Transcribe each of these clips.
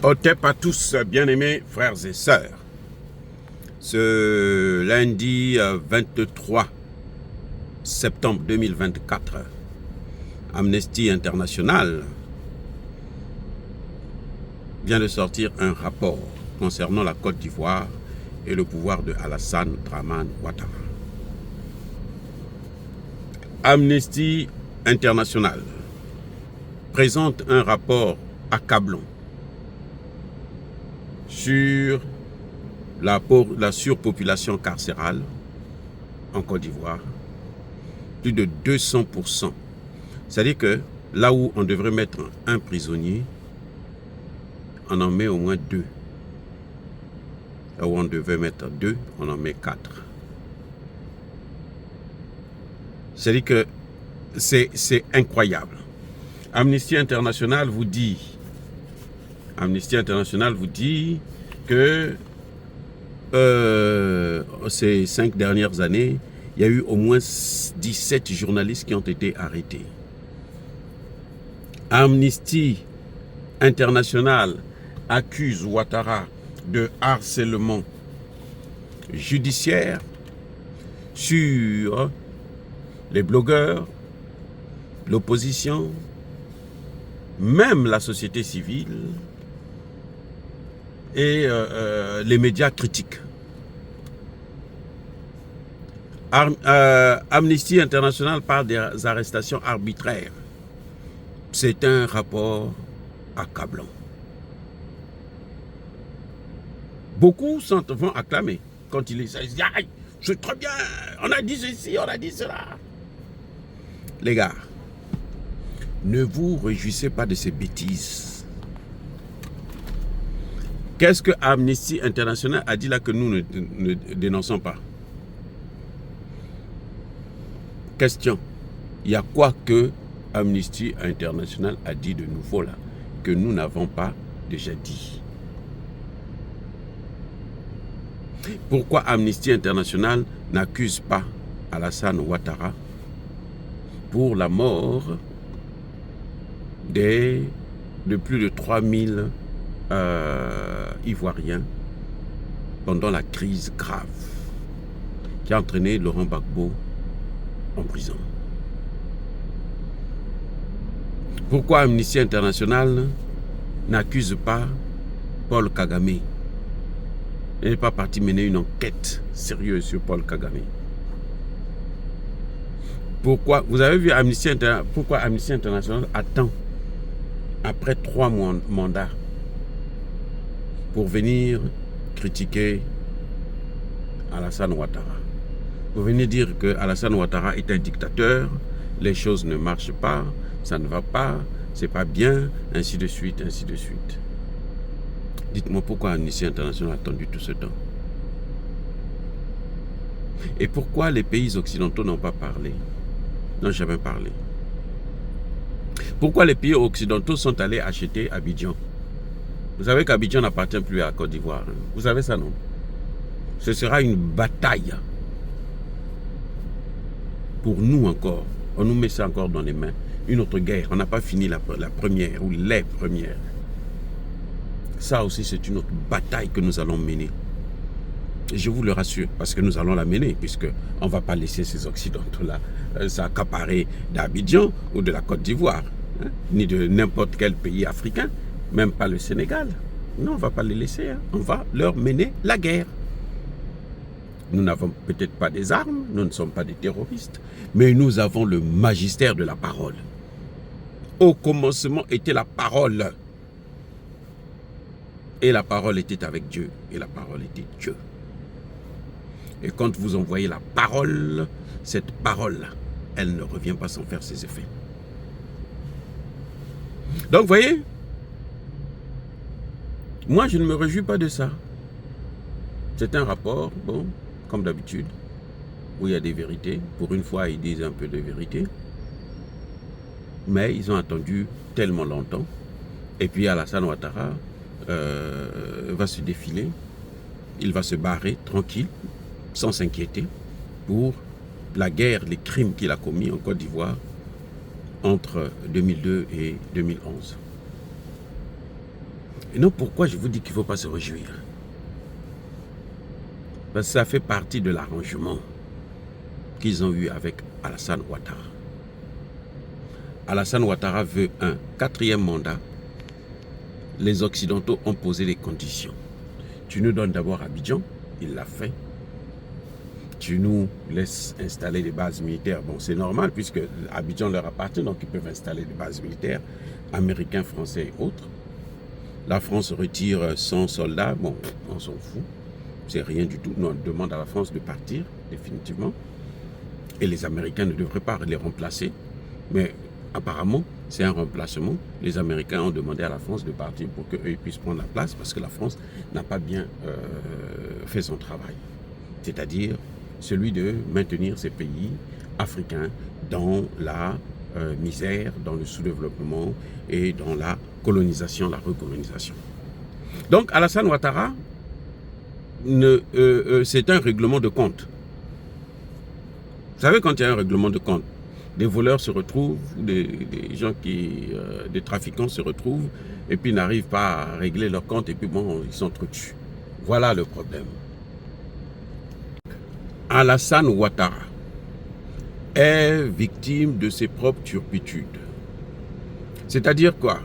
Otep à tous, bien-aimés frères et sœurs. Ce lundi 23 septembre 2024, Amnesty International vient de sortir un rapport concernant la Côte d'Ivoire et le pouvoir de Alassane Dramane Ouattara. Amnesty International présente un rapport accablant sur la surpopulation carcérale en Côte d'Ivoire, plus de 200%. C'est-à-dire que là où on devrait mettre un prisonnier, on en met au moins 2. Là où on devait mettre 2, on en met 4. C'est-à-dire que c'est incroyable. Amnesty International vous dit que ces 5 dernières années, il y a eu au moins 17 journalistes qui ont été arrêtés. Amnesty International accuse Ouattara de harcèlement judiciaire sur les blogueurs, l'opposition, même la société civile et les médias critiques. Amnesty International parle des arrestations arbitraires. C'est un rapport accablant. Beaucoup vont acclamer quand il est. Ils disent, aïe, c'est très bien, on a dit ceci, on a dit cela. Les gars, ne vous réjouissez pas de ces bêtises. Qu'est-ce que Amnesty International a dit là que nous ne dénonçons pas? Question. Il y a quoi que Amnesty International a dit de nouveau là, que nous n'avons pas déjà dit? Pourquoi Amnesty International n'accuse pas Alassane Ouattara pour la mort de plus de 3000 Ivoiriens pendant la crise grave qui a entraîné Laurent Gbagbo en prison? Pourquoi Amnesty International n'accuse pas Paul Kagame? Il n'est pas parti mener une enquête sérieuse sur Paul Kagame. Pourquoi, vous avez vu pourquoi Amnesty International attend après 3 mandats pour venir critiquer Alassane Ouattara? Pour venir dire que Alassane Ouattara est un dictateur, les choses ne marchent pas, ça ne va pas, c'est pas bien, ainsi de suite, ainsi de suite. Dites-moi pourquoi Amnesty International a attendu tout ce temps? Et pourquoi les pays occidentaux n'ont pas parlé? N'ont jamais parlé. Pourquoi les pays occidentaux sont allés acheter Abidjan? Vous savez qu'Abidjan n'appartient plus à la Côte d'Ivoire. Hein? Vous savez ça, non? Ce sera une bataille. Pour nous encore. On nous met ça encore dans les mains. Une autre guerre. On n'a pas fini la première ou les premières. Ça aussi, c'est une autre bataille que nous allons mener. Et je vous le rassure, parce que nous allons la mener, puisqu'on ne va pas laisser ces Occidentaux-là s'accaparer d'Abidjan ou de la Côte d'Ivoire, hein, ni de n'importe quel pays africain, même pas le Sénégal. Non, on ne va pas les laisser, hein. On va leur mener la guerre. Nous n'avons peut-être pas des armes, nous ne sommes pas des terroristes, mais nous avons le magistère de la parole. Au commencement était la parole. Et la parole était avec Dieu. Et la parole était Dieu. Et quand vous envoyez la parole, cette parole-là, elle ne revient pas sans faire ses effets. Donc, vous voyez, moi, je ne me réjouis pas de ça. C'est un rapport, bon, comme d'habitude, où il y a des vérités. Pour une fois, ils disent un peu de vérité. Mais ils ont attendu tellement longtemps. Et puis, Alassane Ouattara va se défiler, il va se barrer tranquille, sans s'inquiéter, pour la guerre, les crimes qu'il a commis en Côte d'Ivoire entre 2002 et 2011. Et non, pourquoi je vous dis qu'il ne faut pas se réjouir? Parce que ça fait partie de l'arrangement qu'ils ont eu avec Alassane Ouattara. Alassane Ouattara veut un 4e mandat. Les Occidentaux ont posé les conditions. Tu nous donnes d'abord Abidjan, il l'a fait. Tu nous laisses installer des bases militaires. Bon, c'est normal puisque Abidjan leur appartient, donc ils peuvent installer des bases militaires, américains, français et autres. La France retire 100 soldats, bon, on s'en fout. C'est rien du tout. Nous, on demande à la France de partir, définitivement. Et les Américains ne devraient pas les remplacer. Mais apparemment, c'est un remplacement. Les Américains ont demandé à la France de partir pour qu'eux puissent prendre la place parce que la France n'a pas bien fait son travail. C'est-à-dire celui de maintenir ces pays africains dans la misère, dans le sous-développement et dans la colonisation, la recolonisation. Donc Alassane Ouattara, c'est un règlement de compte. Vous savez, quand il y a un règlement de compte, des voleurs se retrouvent, des gens des trafiquants se retrouvent et puis n'arrivent pas à régler leur compte et puis bon, ils sont trop dessus. Voilà le problème. Alassane Ouattara est victime de ses propres turpitudes. C'est-à-dire quoi?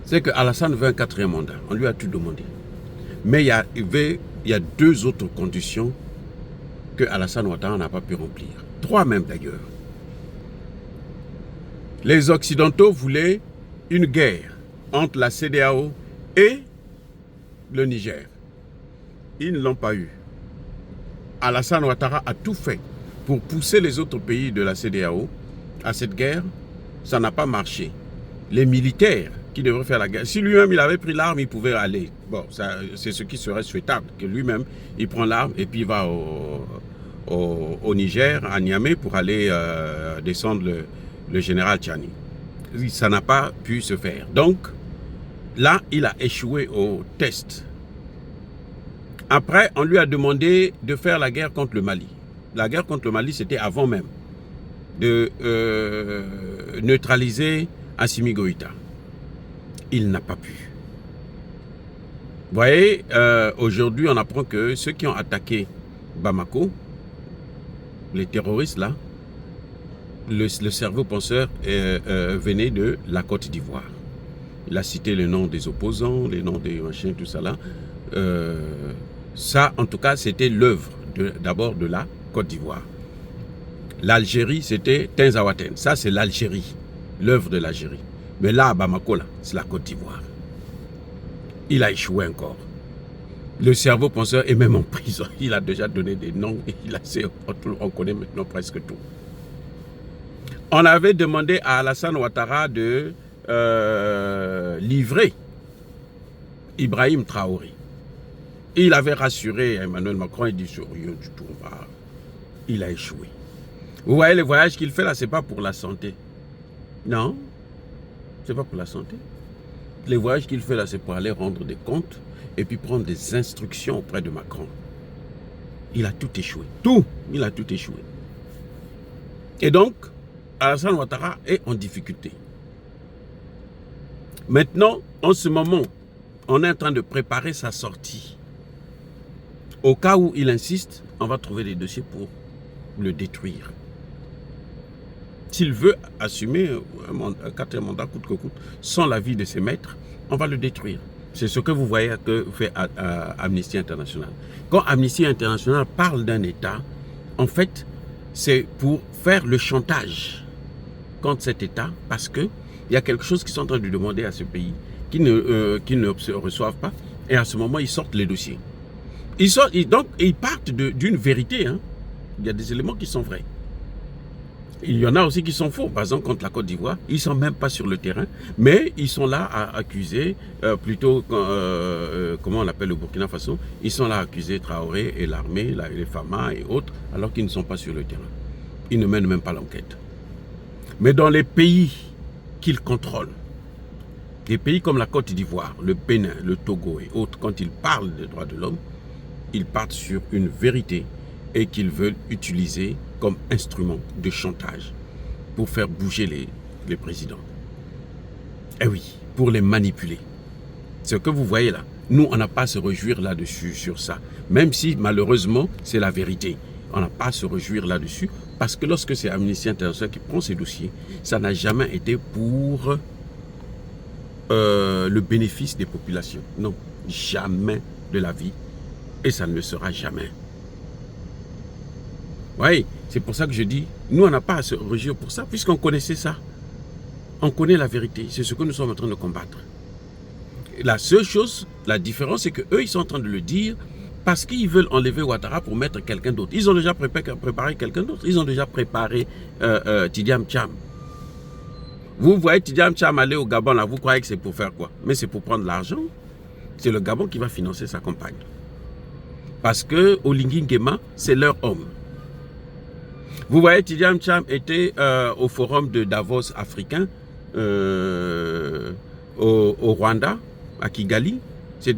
C'est que Alassane veut un 4e mandat. On lui a tout demandé. Mais il y a 2 autres conditions que Alassane Ouattara n'a pas pu remplir. 3 même d'ailleurs. Les Occidentaux voulaient une guerre entre la CEDEAO et le Niger. Ils ne l'ont pas eu. Alassane Ouattara a tout fait pour pousser les autres pays de la CEDEAO à cette guerre. Ça n'a pas marché. Les militaires qui devraient faire la guerre, si lui-même il avait pris l'arme, il pouvait aller. Bon, c'est ce qui serait souhaitable, que lui-même il prend l'arme et puis il va au Niger, à Niamey, pour aller descendre le général Tchani. Ça n'a pas pu se faire. Donc, là, il a échoué au test. Après, on lui a demandé de faire la guerre contre le Mali. La guerre contre le Mali, c'était avant même de neutraliser Assimi Goïta. Il n'a pas pu. Vous voyez, aujourd'hui, on apprend que ceux qui ont attaqué Bamako, les terroristes là, le cerveau penseur venait de la Côte d'Ivoire. Il a cité le nom des opposants, les noms des machins, tout ça là. Ça, en tout cas, c'était l'œuvre d'abord de la Côte d'Ivoire. L'Algérie, c'était Tinzaouaten. Ça, c'est l'Algérie, l'œuvre de l'Algérie. Mais là, à Bamako, là, c'est la Côte d'Ivoire. Il a échoué encore. Le cerveau penseur est même en prison. Il a déjà donné des noms et on connaît maintenant presque tout. On avait demandé à Alassane Ouattara de livrer Ibrahim Traoré. Il avait rassuré Emmanuel Macron, il dit sur rien du tout. Il a échoué. Vous voyez, le voyage qu'il fait là, ce n'est pas pour la santé. Non, ce n'est pas pour la santé. Les voyages qu'il fait là, c'est pour aller rendre des comptes et puis prendre des instructions auprès de Macron. Il a tout échoué. Tout, il a tout échoué. Et donc, Alassane Ouattara est en difficulté. Maintenant, en ce moment, on est en train de préparer sa sortie. Au cas où il insiste, on va trouver des dossiers pour le détruire. S'il veut assumer un 4e mandat coûte que coûte, sans l'avis de ses maîtres, on va le détruire. C'est ce que vous voyez que fait Amnesty International. Quand Amnesty International parle d'un État, en fait, c'est pour faire le chantage contre cet État, parce qu'il y a quelque chose qu'ils sont en train de demander à ce pays, qu'ils ne se reçoivent pas, et à ce moment, ils sortent les dossiers. Donc, ils partent d'une vérité. Hein. Il y a des éléments qui sont vrais. Il y en a aussi qui sont faux. Par exemple, contre la Côte d'Ivoire, ils ne sont même pas sur le terrain, mais ils sont là à accuser, plutôt, comment on l'appelle au Burkina Faso, ils sont là à accuser Traoré et l'armée, les FAMA et autres, alors qu'ils ne sont pas sur le terrain. Ils ne mènent même pas l'enquête. Mais dans les pays qu'ils contrôlent, des pays comme la Côte d'Ivoire, le Bénin, le Togo et autres, quand ils parlent des droits de l'homme, ils partent sur une vérité et qu'ils veulent utiliser comme instrument de chantage pour faire bouger les présidents. Eh oui, pour les manipuler. Ce que vous voyez là, nous, on n'a pas à se réjouir là-dessus, sur ça. Même si, malheureusement, c'est la vérité. On n'a pas à se réjouir là-dessus, parce que lorsque c'est Amnesty International qui prend ces dossiers, ça n'a jamais été pour le bénéfice des populations. Non, jamais de la vie. Et ça ne le sera jamais. Oui, c'est pour ça que je dis, nous, on n'a pas à se réjouir pour ça, puisqu'on connaissait ça. On connaît la vérité. C'est ce que nous sommes en train de combattre. La seule chose, la différence, c'est qu'eux, ils sont en train de le dire parce qu'ils veulent enlever Ouattara pour mettre quelqu'un d'autre. Ils ont déjà préparé quelqu'un d'autre. Ils ont déjà préparé Tidiane Cham. Vous voyez Tidiane Cham aller au Gabon, là, vous croyez que c'est pour faire quoi? Mais c'est pour prendre l'argent. C'est le Gabon qui va financer sa campagne. Parce que Oligui Nguema, c'est leur homme. Vous voyez, Tidiane Cham était au forum de Davos africain au Rwanda, à Kigali. C'est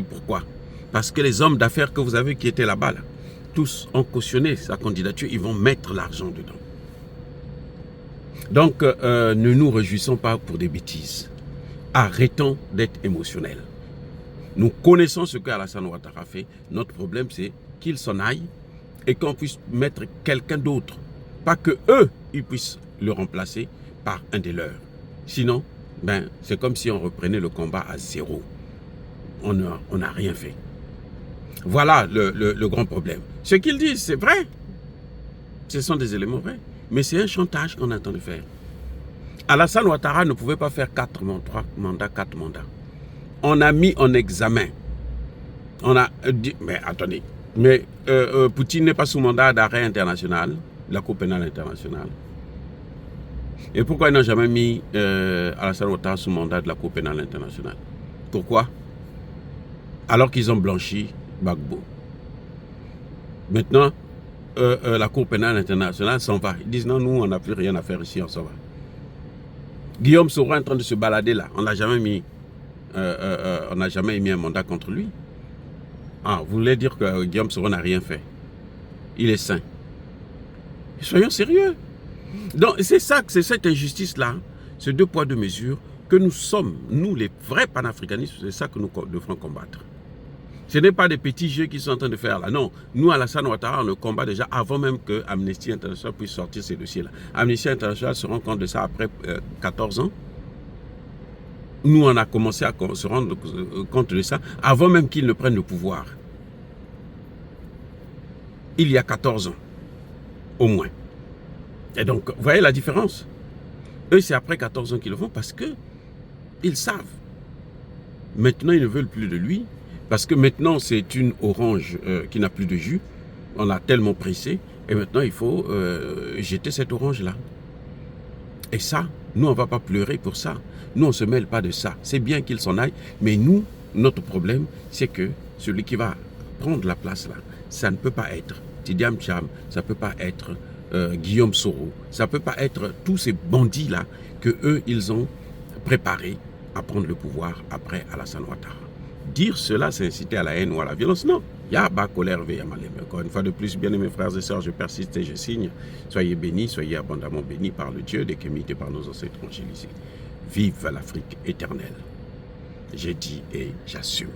pourquoi? Parce que les hommes d'affaires que vous avez qui étaient là-bas, là, tous ont cautionné sa candidature, ils vont mettre l'argent dedans. Donc, ne nous réjouissons pas pour des bêtises. Arrêtons d'être émotionnels. Nous connaissons ce qu'Alassane Ouattara fait. Notre problème, c'est qu'il s'en aille et qu'on puisse mettre quelqu'un d'autre. Pas que eux, ils puissent le remplacer par un des leurs. Sinon, ben, c'est comme si on reprenait le combat à zéro. On n'a rien fait. Voilà le grand problème. Ce qu'ils disent, c'est vrai. Ce sont des éléments vrais. Mais c'est un chantage qu'on est en train de faire. Alassane Ouattara ne pouvait pas faire 4 mandats. On a mis en examen. On a dit, mais attendez, mais Poutine n'est pas sous mandat d'arrêt international, la Cour pénale internationale. Et pourquoi ils n'ont jamais mis Alassane Ouattara sous mandat de la Cour pénale internationale? Pourquoi? Alors qu'ils ont blanchi Gbagbo. Maintenant, la Cour pénale internationale s'en va. Ils disent non, nous, on n'a plus rien à faire ici, on s'en va. Guillaume Soro est en train de se balader là. On n'a jamais mis un mandat contre lui. Ah, vous voulez dire que Guillaume Soro n'a rien fait? Il est sain. Soyons sérieux. Donc, c'est cette injustice-là, ce 2 poids 2 mesures, que nous sommes, nous les vrais panafricanistes, c'est ça que nous devons combattre. Ce n'est pas des petits jeux qu'ils sont en train de faire là. Non, nous, Alassane Ouattara, on le combat déjà avant même que Amnesty International puisse sortir ces dossiers-là. Amnesty International se rend compte de ça après 14 ans. Nous, on a commencé à se rendre compte de ça avant même qu'ils ne prennent le pouvoir. Il y a 14 ans, au moins. Et donc, vous voyez la différence? Eux, c'est après 14 ans qu'ils le font parce qu'ils savent. Maintenant, ils ne veulent plus de lui. Parce que maintenant, c'est une orange qui n'a plus de jus. On a tellement pressé. Et maintenant, il faut jeter cette orange-là. Et ça, nous, on ne va pas pleurer pour ça. Nous, on ne se mêle pas de ça. C'est bien qu'il s'en aille. Mais nous, notre problème, c'est que celui qui va prendre la place là, ça ne peut pas être Tidiane Cham, ça ne peut pas être Guillaume Soro, ça ne peut pas être tous ces bandits-là que eux, ils ont préparés à prendre le pouvoir après Alassane Ouattara. Dire cela, c'est inciter à la haine ou à la violence. Non. Yaba, colère, veille, malem. Encore une fois de plus, bien aimés frères et sœurs, je persiste et je signe. Soyez bénis, soyez abondamment bénis par le Dieu des Kémites et par nos ancêtres évangélisés. Vive l'Afrique éternelle. J'ai dit et j'assume.